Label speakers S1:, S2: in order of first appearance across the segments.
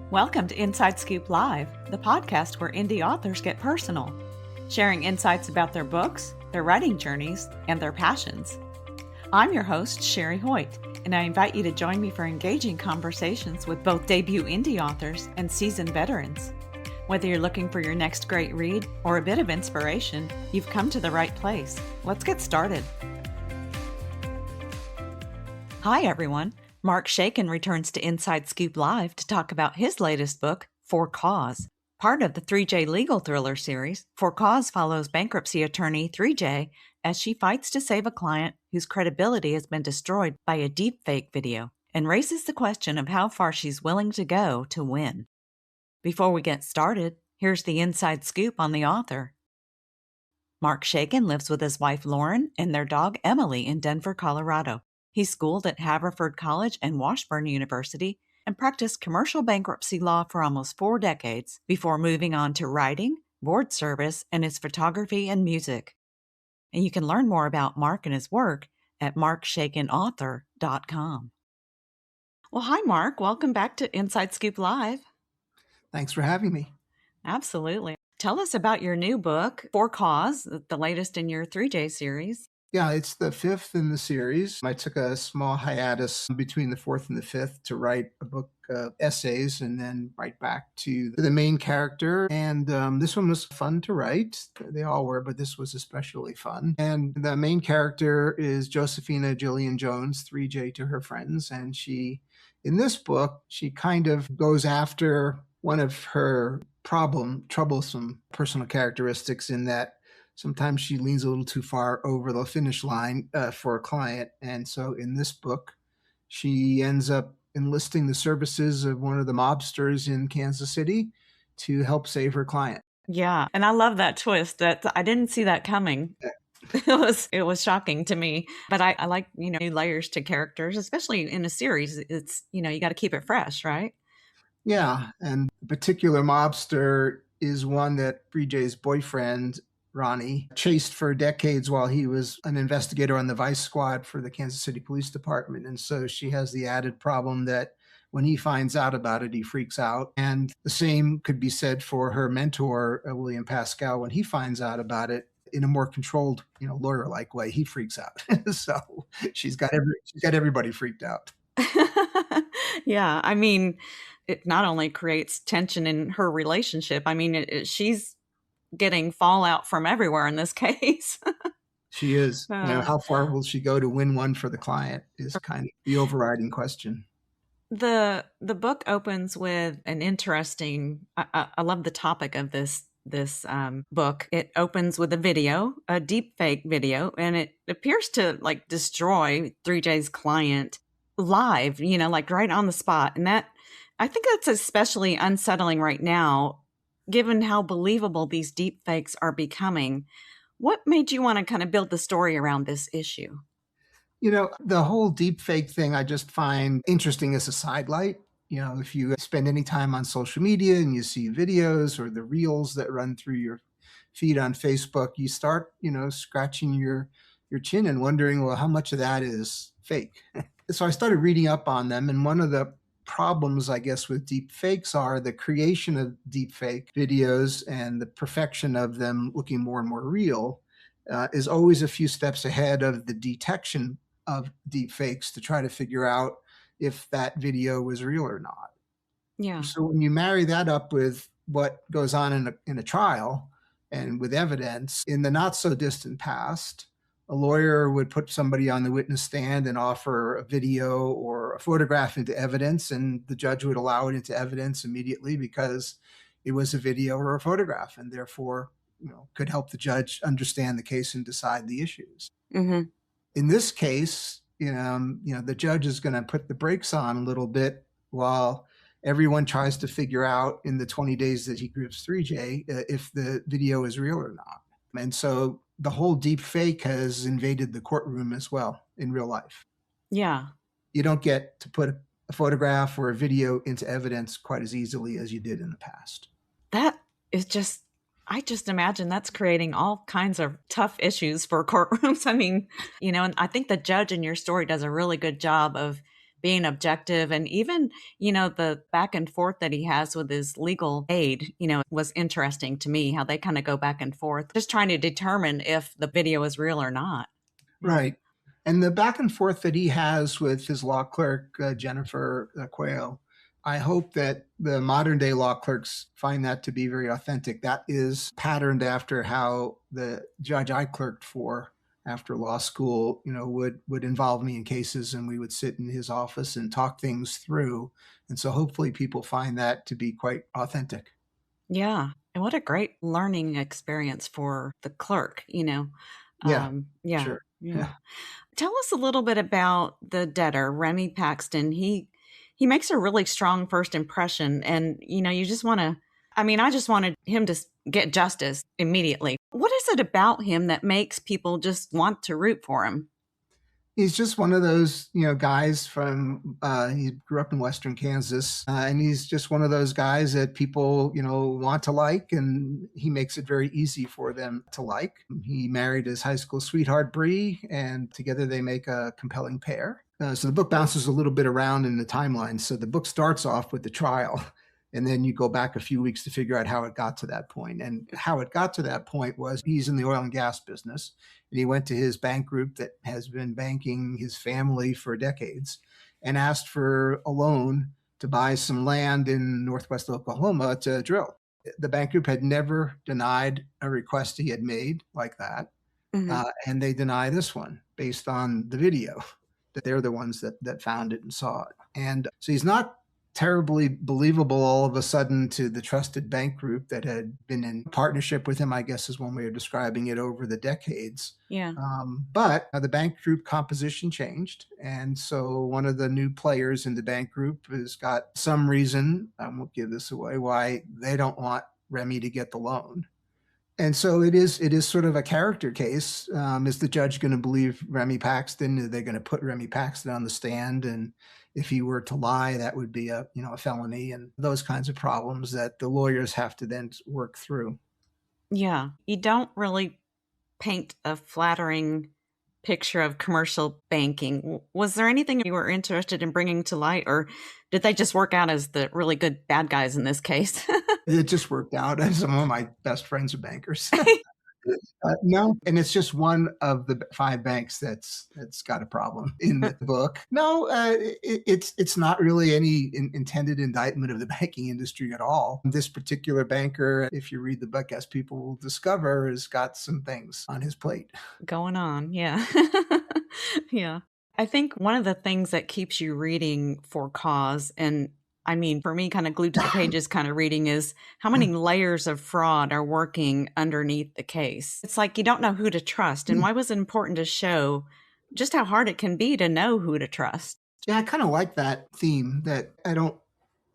S1: Welcome to Inside Scoop Live, the podcast where indie authors get personal, sharing insights about their books, their writing journeys, and their passions. I'm your host, Sherry Hoyt, and I invite you to join me for engaging conversations with both debut indie authors and seasoned veterans. Whether you're looking for your next great read or a bit of inspiration, you've come to the right place. Let's get started. Hi, everyone. Mark Shaiken returns to Inside Scoop Live to talk about his latest book, For Cause. Part of the 3J legal thriller series, For Cause follows bankruptcy attorney 3J as she fights to save a client whose credibility has been destroyed by a deepfake video and raises the question of how far she's willing to go to win. Before we get started, here's the inside scoop on the author. Mark Shaiken lives with his wife Lauren and their dog Emily in Denver, Colorado. He schooled at Haverford College and Washburn University and practiced commercial bankruptcy law for almost 4 decades before moving on to writing, board service, and his photography and music. And you can learn more about Mark and his work at markshaikenauthor.com. Well, hi, Mark. Welcome back to Inside Scoop Live.
S2: Thanks for having me.
S1: Absolutely. Tell us about your new book, For Cause, the latest in your 3J series.
S2: Yeah, it's the 5th in the series. I took a small hiatus between the 4th and the 5th to write a book of essays and then right back to the main character. And this one was fun to write. They all were, but this was especially fun. And the main character is Josephina Jillian Jones, 3J to her friends. And in this book, she kind of goes after one of her troublesome personal characteristics in that sometimes she leans a little too far over the finish line for a client. And so in this book, she ends up enlisting the services of one of the mobsters in Kansas City to help save her client.
S1: Yeah, and I love that twist. That I didn't see that coming. It was shocking to me, but I like, new layers to characters, especially in a series. It's, you got to keep it fresh, right?
S2: Yeah, and the particular mobster is one that 3J's boyfriend, Ronnie, chased for decades while he was an investigator on the Vice Squad for the Kansas City Police Department. And so she has the added problem that when he finds out about it, he freaks out. And the same could be said for her mentor, William Pascal. When he finds out about it in a more controlled, lawyer-like way, he freaks out. So she's got everybody freaked out.
S1: Yeah, I mean, it not only creates tension in her relationship. I mean, she's getting fallout from everywhere in this case.
S2: She is. How far will she go to win one for the client is kind of the overriding question.
S1: The book opens with an interesting, I love the topic of this book. It opens with a video, a deepfake video, and it appears to destroy 3J's client live, right on the spot. And that, I think that's especially unsettling right now, given how believable these deep fakes are becoming. What made you want to kind of build the story around this issue?
S2: The whole deep fake thing I just find interesting as a sidelight. If you spend any time on social media and you see videos or the reels that run through your feed on Facebook, you start, scratching your chin and wondering, well, how much of that is fake? So I started reading up on them, and one of the problems, I guess, with deep fakes are the creation of deep fake videos and the perfection of them looking more and more real is always a few steps ahead of the detection of deep fakes to try to figure out if that video was real or not.
S1: Yeah.
S2: So when you marry that up with what goes on in a trial and with evidence in the not so distant past, a lawyer would put somebody on the witness stand and offer a video or a photograph into evidence, and the judge would allow it into evidence immediately because it was a video or a photograph, and therefore, could help the judge understand the case and decide the issues.
S1: Mm-hmm.
S2: In this case, the judge is going to put the brakes on a little bit while everyone tries to figure out in the 20 days that he gives 3J if the video is real or not. And so the whole deep fake has invaded the courtroom as well in real life.
S1: Yeah.
S2: You don't get to put a photograph or a video into evidence quite as easily as you did in the past.
S1: That is just, I just imagine that's creating all kinds of tough issues for courtrooms. I mean, and I think the judge in your story does a really good job of being objective, and even, the back and forth that he has with his legal aid, was interesting to me how they kind of go back and forth, just trying to determine if the video is real or not. Yeah.
S2: Right. And the back and forth that he has with his law clerk, Jennifer Quayle, I hope that the modern day law clerks find that to be very authentic. That is patterned after how the judge I clerked for after law school, would involve me in cases, and we would sit in his office and talk things through. And so hopefully people find that to be quite authentic.
S1: Yeah. And what a great learning experience for the clerk.
S2: Yeah,
S1: Yeah.
S2: sure.
S1: Yeah.
S2: Yeah.
S1: Tell us a little bit about the debtor, Remy Paxton. He makes a really strong first impression, and you just want to. I mean, I just wanted him to get justice immediately. What is it about him that makes people just want to root for him?
S2: He's just one of those, guys from, he grew up in Western Kansas, and he's just one of those guys that people, want to like, and he makes it very easy for them to like. He married his high school sweetheart, Bree, and together they make a compelling pair. So the book bounces a little bit around in the timeline. So the book starts off with the trial, and then you go back a few weeks to figure out how it got to that point. And how it got to that point was he's in the oil and gas business, and he went to his bank group that has been banking his family for decades and asked for a loan to buy some land in northwest Oklahoma to drill. The bank group had never denied a request he had made like that.
S1: Hmm.
S2: And they deny this one based on the video, that they're the ones that found it and saw it. And so he's not terribly believable all of a sudden to the trusted bank group that had been in partnership with him, I guess is one way of describing it, over the decades.
S1: Yeah.
S2: But the bank group composition changed. And so one of the new players in the bank group has got some reason, I won't give this away, why they don't want Remy to get the loan. And so it is sort of a character case. Is the judge going to believe Remy Paxton? Are they going to put Remy Paxton on the stand? And if he were to lie, that would be a felony, and those kinds of problems that the lawyers have to then work through.
S1: Yeah. You don't really paint a flattering picture of commercial banking. Was there anything you were interested in bringing to light, or did they just work out as the really good bad guys in this case?
S2: It just worked out. Some of my best friends are bankers. No, and it's just one of the five banks that's got a problem in the book. No, it's not really any intended indictment of the banking industry at all. This particular banker, if you read the book, as people will discover, has got some things on his plate.
S1: Going on. Yeah. Yeah. I think one of the things that keeps you reading for cause, and I mean, for me, kind of glued to the pages kind of reading, is how many layers of fraud are working underneath the case. It's like you don't know who to trust. And why was it important to show just how hard it can be to know who to trust?
S2: Yeah, I kind of like that theme, that I don't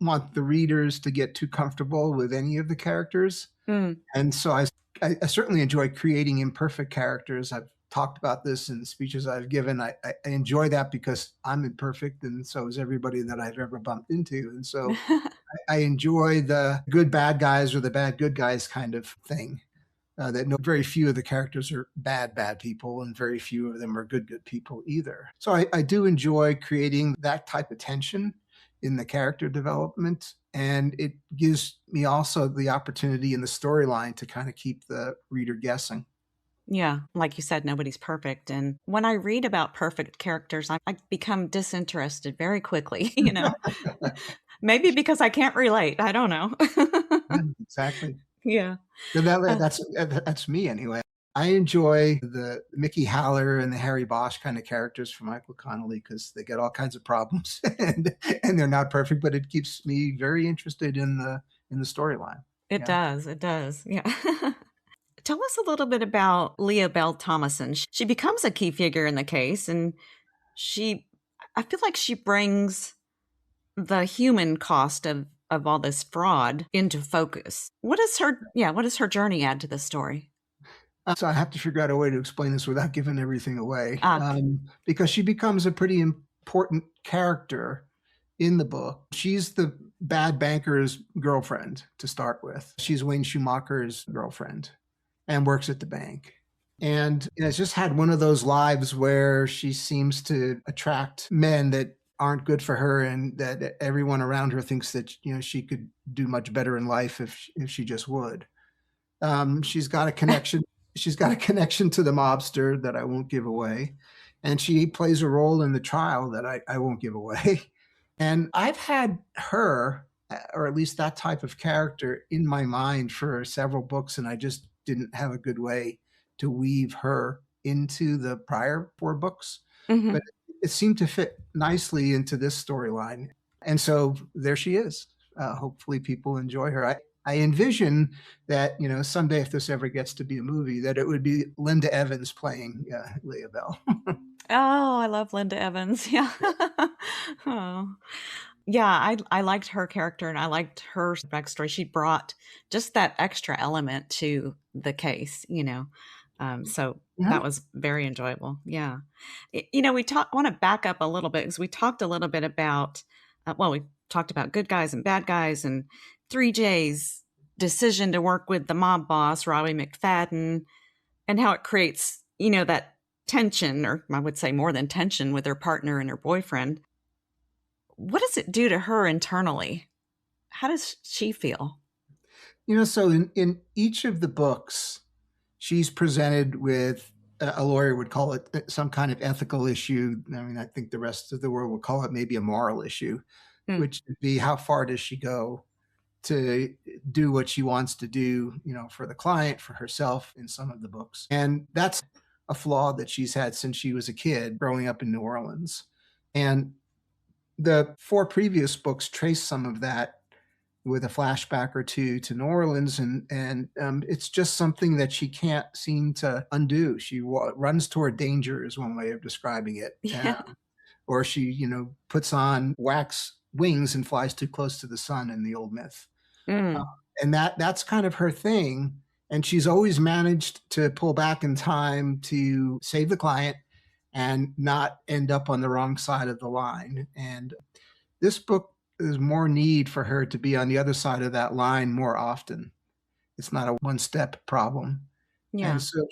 S2: want the readers to get too comfortable with any of the characters.
S1: Mm.
S2: And so I certainly enjoy creating imperfect characters. I've talked about this in the speeches I've given. I enjoy that because I'm imperfect, and so is everybody that I've ever bumped into. And so I enjoy the good bad guys or the bad good guys kind of thing. That no, very few of the characters are bad people, and very few of them are good people either. So I do enjoy creating that type of tension in the character development, and it gives me also the opportunity in the storyline to kind of keep the reader guessing.
S1: Yeah, like you said, nobody's perfect. And when I read about perfect characters, I become disinterested very quickly. Maybe because I can't relate. I don't know.
S2: Yeah, exactly.
S1: Yeah. Uh,
S2: That's me anyway. I enjoy the Mickey Haller and the Harry Bosch kind of characters from Michael Connolly because they get all kinds of problems and they're not perfect, but it keeps me very interested in the storyline.
S1: it
S2: Yeah.
S1: does. It does. Yeah. Tell us a little bit about Leah Bell Thomason. She becomes a key figure in the case, and she, I feel like she brings the human cost of all this fraud into focus. What does her journey add to the story?
S2: So I have to figure out a way to explain this without giving everything away,
S1: Uh,
S2: because she becomes a pretty important character in the book. She's the bad banker's girlfriend to start with. She's Wayne Schumacher's girlfriend and works at the bank. And has just had one of those lives where she seems to attract men that aren't good for her, and that everyone around her thinks that she could do much better in life if she just would. She's got a connection. She's got a connection to the mobster that I won't give away, and she plays a role in the trial that I won't give away. And I've had her, or at least that type of character, in my mind for several books, and I just didn't have a good way to weave her into the prior four books.
S1: Hmm.
S2: But it seemed to fit nicely into this storyline. And so there she is. Hopefully, people enjoy her. I envision that, someday if this ever gets to be a movie, that it would be Linda Evans playing Leah Bell.
S1: Oh, I love Linda Evans. Yeah. Oh. Yeah, I liked her character and I liked her backstory. She brought just that extra element to the case, you know. So
S2: Yeah.
S1: that was very enjoyable. Yeah. We want to back up a little bit because we talked a little bit about, we talked about good guys and bad guys and 3J's decision to work with the mob boss, Robbie McFadden, and how it creates, that tension, or I would say more than tension, with her partner and her boyfriend. What does it do to her internally? How does she feel?
S2: So in each of the books, she's presented with, a lawyer would call it some kind of ethical issue. I mean, I think the rest of the world would call it maybe a moral issue,
S1: Mm,
S2: which would be how far does she go to do what she wants to do, for the client, for herself in some of the books. And that's a flaw that she's had since she was a kid growing up in New Orleans. And the four previous books trace some of that with a flashback or two to New Orleans, and it's just something that she can't seem to undo. She runs toward danger, is one way of describing it,
S1: yeah.
S2: or she, puts on wax wings and flies too close to the sun in the old myth,
S1: Mm,
S2: and that's kind of her thing. And she's always managed to pull back in time to save the client and not end up on the wrong side of the line. And this book, there's more need for her to be on the other side of that line more often. It's not a one step problem. And
S1: yeah.
S2: so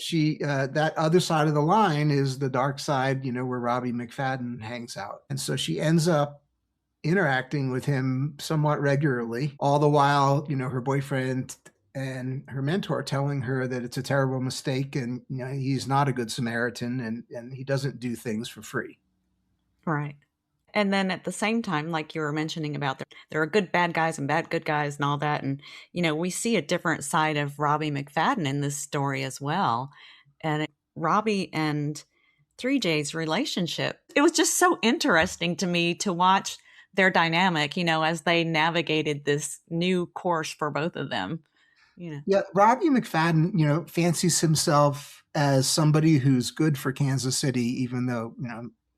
S2: that other side of the line is the dark side, where Robbie McFadden hangs out. And so she ends up interacting with him somewhat regularly, all the while, her boyfriend and her mentor telling her that it's a terrible mistake, and he's not a good Samaritan, and he doesn't do things for free.
S1: Right. And then at the same time, like you were mentioning about there are good bad guys and bad good guys and all that. And, we see a different side of Robbie McFadden in this story as well. And Robbie and 3J's relationship, it was just so interesting to me to watch their dynamic, as they navigated this new course for both of them.
S2: Yeah, Robbie McFadden, fancies himself as somebody who's good for Kansas City, even though,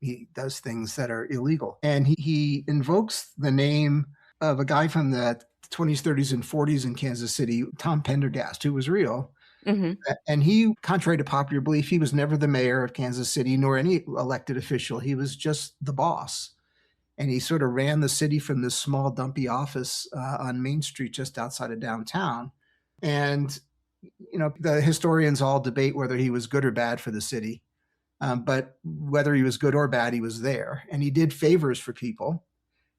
S2: he does things that are illegal. And he invokes the name of a guy from the 20s, 30s, and 40s in Kansas City, Tom Pendergast, who was real.
S1: Hmm.
S2: And he, contrary to popular belief, he was never the mayor of Kansas City nor any elected official. He was just the boss. And he sort of ran the city from this small, dumpy office on Main Street just outside of downtown. And, the historians all debate whether he was good or bad for the city. But whether he was good or bad, he was there. And he did favors for people.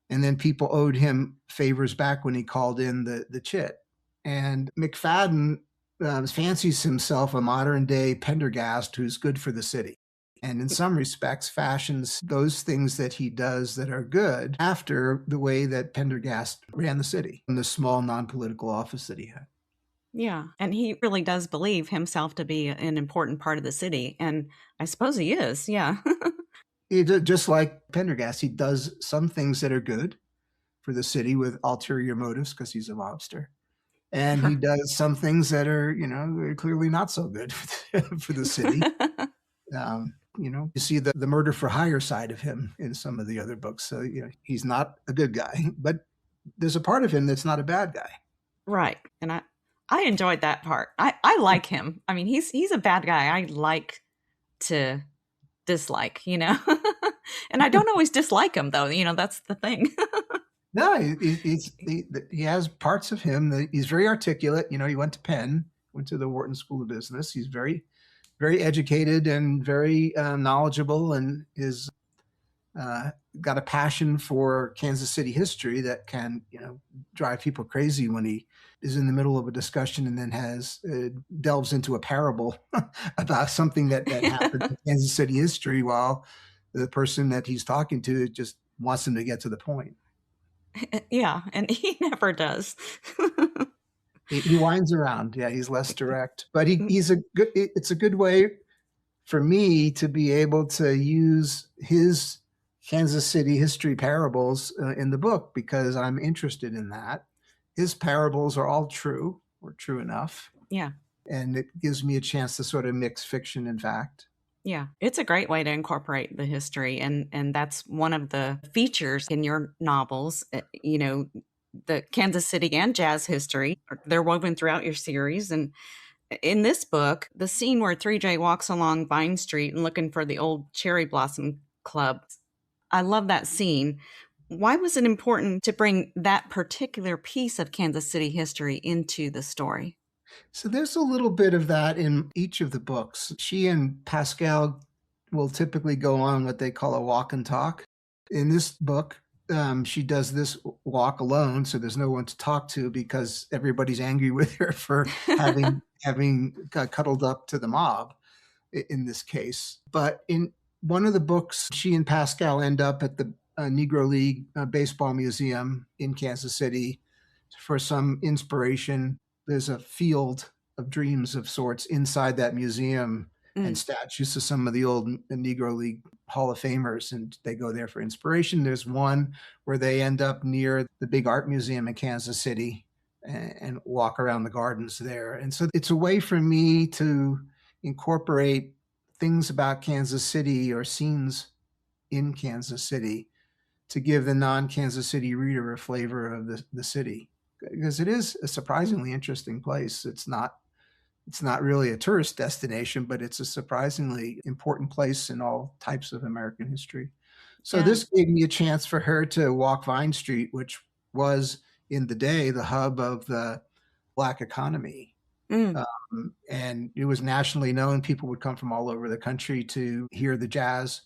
S2: And then people owed him favors back when he called in the chit. And McFadden fancies himself a modern day Pendergast who's good for the city. And in some respects, fashions those things that he does that are good after the way that Pendergast ran the city in the small non political office that he had.
S1: Yeah. And he really does believe himself to be an important part of the city. And I suppose he is. Yeah.
S2: Just like Pendergast, he does some things that are good for the city with ulterior motives because he's a mobster. And he does some things that are, clearly not so good for the city. You see the murder for hire side of him in some of the other books. So, he's not a good guy, but there's a part of him that's not a bad guy.
S1: Right. And I enjoyed that part. I like him. I mean, he's a bad guy. I like to dislike, and I don't always dislike him though. That's the thing.
S2: No, he has parts of him that he's very articulate. He went to Penn, went to the Wharton School of Business. He's very, very educated and very knowledgeable, and is uh, got a passion for Kansas City history that can, drive people crazy when he is in the middle of a discussion and then has delves into a parable about something that happened in Kansas City history, while the person that he's talking to just wants him to get to the point.
S1: Yeah, and he never does.
S2: He winds around. Yeah, he's less direct, but he's a good. It's a good way for me to be able to use his Kansas City history parables in the book because I'm interested in that. His parables are all true or true enough,
S1: Yeah.
S2: and it gives me a chance to sort of mix fiction and fact.
S1: Yeah, it's a great way to incorporate the history, and that's one of the features in your novels. The Kansas City and jazz history, they're woven throughout your series. And in this book, the scene where 3J walks along Vine Street and looking for the old Cherry Blossom Club, I love that scene. Why was it important to bring that particular piece of Kansas City history into the story?
S2: So there's a little bit of that in each of the books. She and Pascal will typically go on what they call a walk and talk. In this book, she does this walk alone, so there's no one to talk to because everybody's angry with her for having cuddled up to the mob in this case. But in one of the books, she and Pascal end up at the Negro League Baseball Museum in Kansas City for some inspiration. There's a field of dreams of sorts inside that museum and statues of some of the old Negro League Hall of Famers, and they go there for inspiration. There's one where they end up near the big art museum in Kansas City and walk around the gardens there. And so it's a way for me to incorporate things about Kansas City or scenes in Kansas City to give the non-Kansas City reader a flavor of the city, because it is a surprisingly interesting place. It's not really a tourist destination, but it's a surprisingly important place in all types of American history. So
S1: Yeah.
S2: this gave me a chance for her to walk Vine Street, which was in the day the hub of the Black economy.
S1: Mm.
S2: And it was nationally known. People would come from all over the country to hear the jazz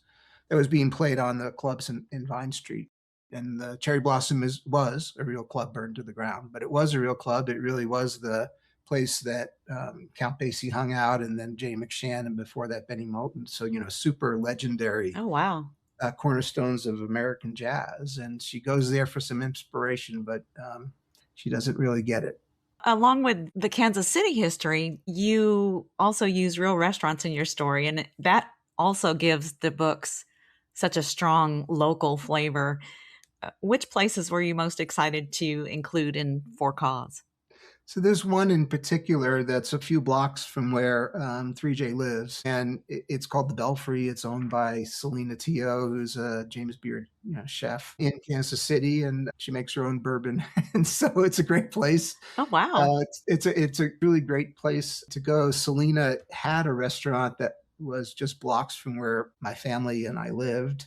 S2: that was being played on the clubs in Vine Street. And the Cherry Blossom was a real club burned to the ground, but it was a real club. It really was the place that Count Basie hung out, and then Jay McShann, and before that, Benny Moulton. So, super legendary
S1: Oh, wow.
S2: cornerstones of American jazz. And she goes there for some inspiration, but she doesn't really get it.
S1: Along with the Kansas City history, you also use real restaurants in your story, and that also gives the books such a strong local flavor. Which places were you most excited to include in For Cause?
S2: So there's one in particular that's a few blocks from where 3J lives, and it's called the Belfry. It's owned by Selena Tio, who's a James Beard chef in Kansas City, and she makes her own bourbon, and so it's a great place.
S1: Oh, wow.
S2: It's a really great place to go. Selena had a restaurant that was just blocks from where my family and I lived,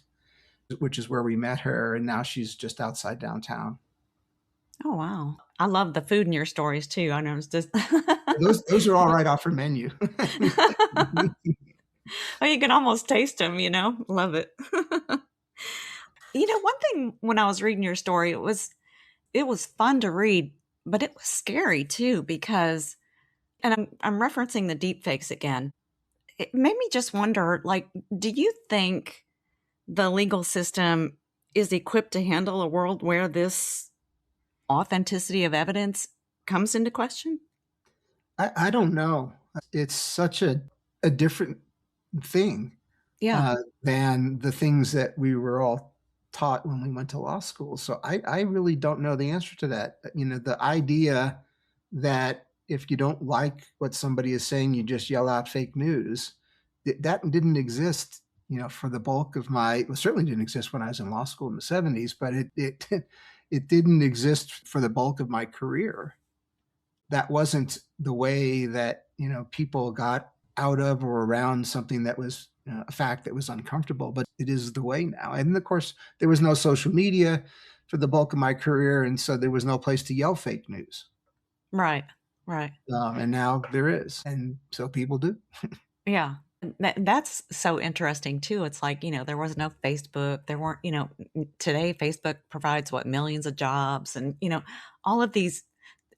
S2: which is where we met her, and now she's just outside downtown.
S1: Oh, wow. I love the food in your stories too. I know it's just
S2: Those are all right off her menu.
S1: oh, you can almost taste them, Love it. One thing when I was reading your story, it was fun to read, but it was scary too because, and I'm referencing the deep fakes again. It made me just wonder, like, do you think the legal system is equipped to handle a world where this authenticity of evidence comes into question?
S2: I don't know. It's such a different thing
S1: Yeah.
S2: than the things that we were all taught when we went to law school. So I really don't know the answer to that. The idea that if you don't like what somebody is saying, you just yell out fake news, that didn't exist, for the bulk of well, certainly didn't exist when I was in law school in the 70s, but it didn't exist for the bulk of my career. That wasn't the way that people got out of or around something that was a fact that was uncomfortable, but it is the way now. And of course, there was no social media for the bulk of my career, and so there was no place to yell fake news.
S1: Right. Right.
S2: And now there is, and so people do.
S1: Yeah. That's so interesting too. It's like, there was no Facebook. There weren't, today Facebook provides what, millions of jobs and, all of these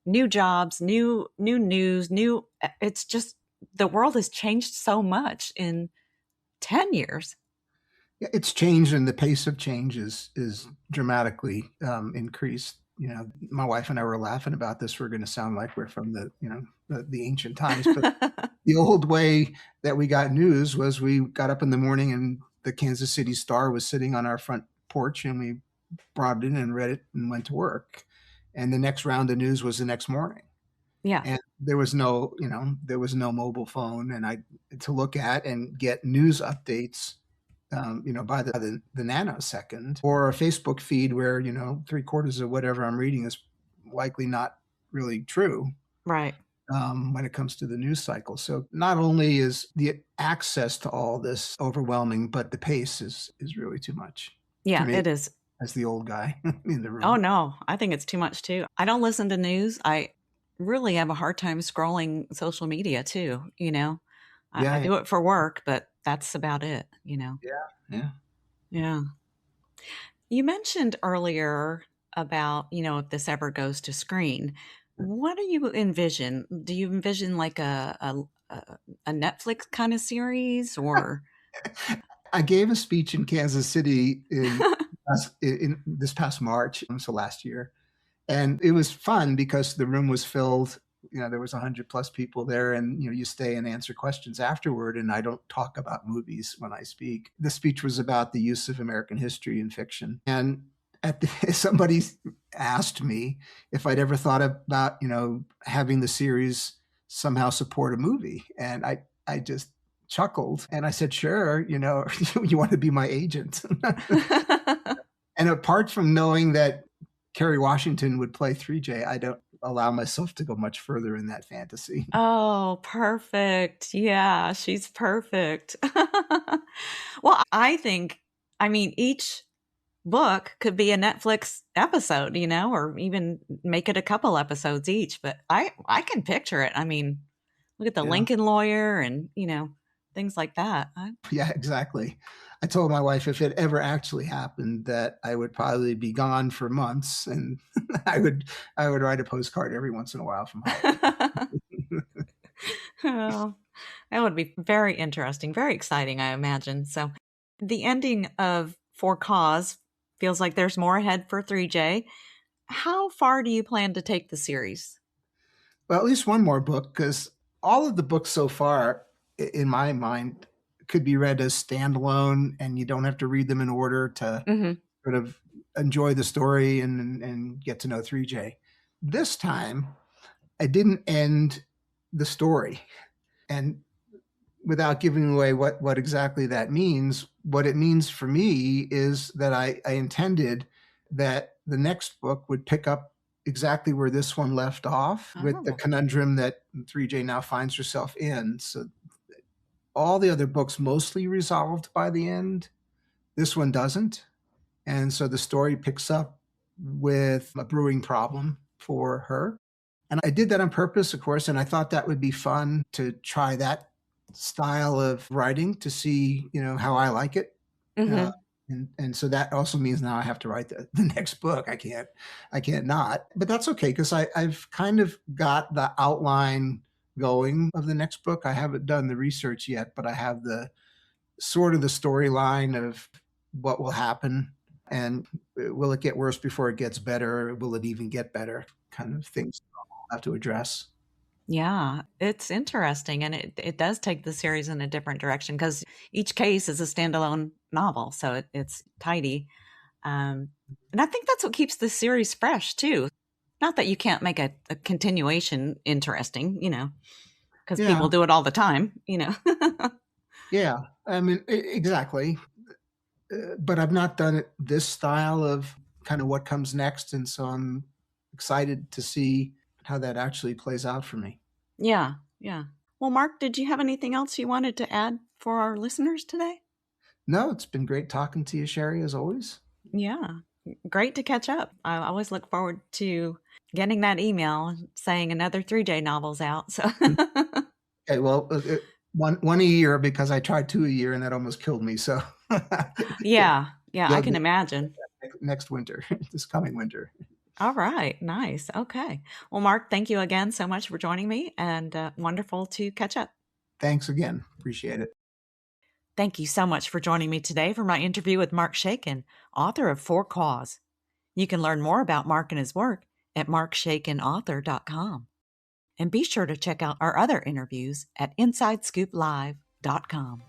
S1: new jobs, new news, it's just the world has changed so much in 10 years.
S2: Yeah, it's changed, and the pace of change is dramatically increased. My wife and I were laughing about this. We're going to sound like we're from the ancient times, but the old way that we got news was we got up in the morning and the Kansas City Star was sitting on our front porch, and we brought it in and read it and went to work. And the next round of news was the next morning.
S1: Yeah.
S2: And there was no mobile phone, and I to look at and get news updates, by the nanosecond, or a Facebook feed where, three-quarters of whatever I'm reading is likely not really true,
S1: Right.
S2: when it comes to the news cycle. So not only is the access to all this overwhelming, but the pace is really too much for
S1: Yeah,
S2: me
S1: it is.
S2: as the old guy in the
S1: Oh,
S2: room.
S1: no. I think it's too much too. I don't listen to news. I really have a hard time scrolling social media too, I
S2: Yeah,
S1: do it for work, but that's about it.
S2: yeah, yeah.
S1: Yeah. You mentioned earlier about, if this ever goes to screen. What do you envision? Do you envision like a Netflix kind of series or
S2: I gave a speech in Kansas City in this past March, so last year, and it was fun because the room was filled. There was 100 plus people there, and you stay and answer questions afterward. And I don't talk about movies when I speak. The speech was about the use of American history in fiction, and somebody asked me if I'd ever thought about having the series somehow support a movie, and I just chuckled and I said, "Sure, you want to be my agent." And apart from knowing that Kerry Washington would play 3J, I don't allow myself to go much further in that fantasy.
S1: Oh, perfect. Yeah, she's perfect. Well, each book could be a Netflix episode, or even make it a couple episodes each, but I can picture it. Look at the
S2: Yeah.
S1: Lincoln Lawyer and, things like that.
S2: Yeah, exactly. I told my wife if it ever actually happened that I would probably be gone for months, and I would write a postcard every once in a while from Hollywood.
S1: Oh, that would be very interesting, very exciting, I imagine. So, the ending of For Cause feels like there's more ahead for 3J. How far do you plan to take the series?
S2: Well, at least one more book, because all of the books so far, in my mind, could be read as standalone, and you don't have to read them in order to
S1: Mhm.
S2: sort of enjoy the story and get to know 3J. This time, I didn't end the story. And without giving away what exactly that means, what it means for me is that I intended that the next book would pick up exactly where this one left off, with the
S1: Oh.
S2: conundrum that 3J now finds herself in. So all the other books mostly resolved by the end. This one doesn't. And so the story picks up with a brewing problem for her. And I did that on purpose, of course, and I thought that would be fun to try that style of writing to see, how I like it. Uh,
S1: Mhm.
S2: and so that also means now I have to write the next book. I can't not. But that's okay, because I've kind of got the outline going of the next book. I haven't done the research yet, but I have the sort of the storyline of what will happen, and will it get worse before it gets better? Will it even get better? Kind of things I'll have to address.
S1: Yeah, it's interesting, and it does take the series in a different direction because each case is a standalone novel, so it's tidy. And I think that's what keeps the series fresh too. Not that you can't make a continuation interesting, because
S2: Yeah,
S1: people do it all the time.
S2: yeah. I mean, exactly. But I've not done it this style of kind of what comes next, and so I'm excited to see how that actually plays out for me.
S1: Yeah, yeah. Well, Mark, did you have anything else you wanted to add for our listeners today?
S2: No, it's been great talking to you, Sherry, as always.
S1: Yeah, great to catch up. I always look forward to getting that email saying another 3J novel's out. So,
S2: Okay, well, one a year because I tried two a year and that almost killed me. So
S1: Yeah, I
S2: you'll
S1: can
S2: get
S1: imagine.
S2: next winter, this coming winter.
S1: All right, nice. Okay. Well, Mark, thank you again so much for joining me, and wonderful to catch up.
S2: Thanks again. Appreciate it.
S1: Thank you so much for joining me today for my interview with Mark Shaiken, author of For Cause. You can learn more about Mark and his work at markshaikenauthor.com. And be sure to check out our other interviews at InsideScoopLive.com.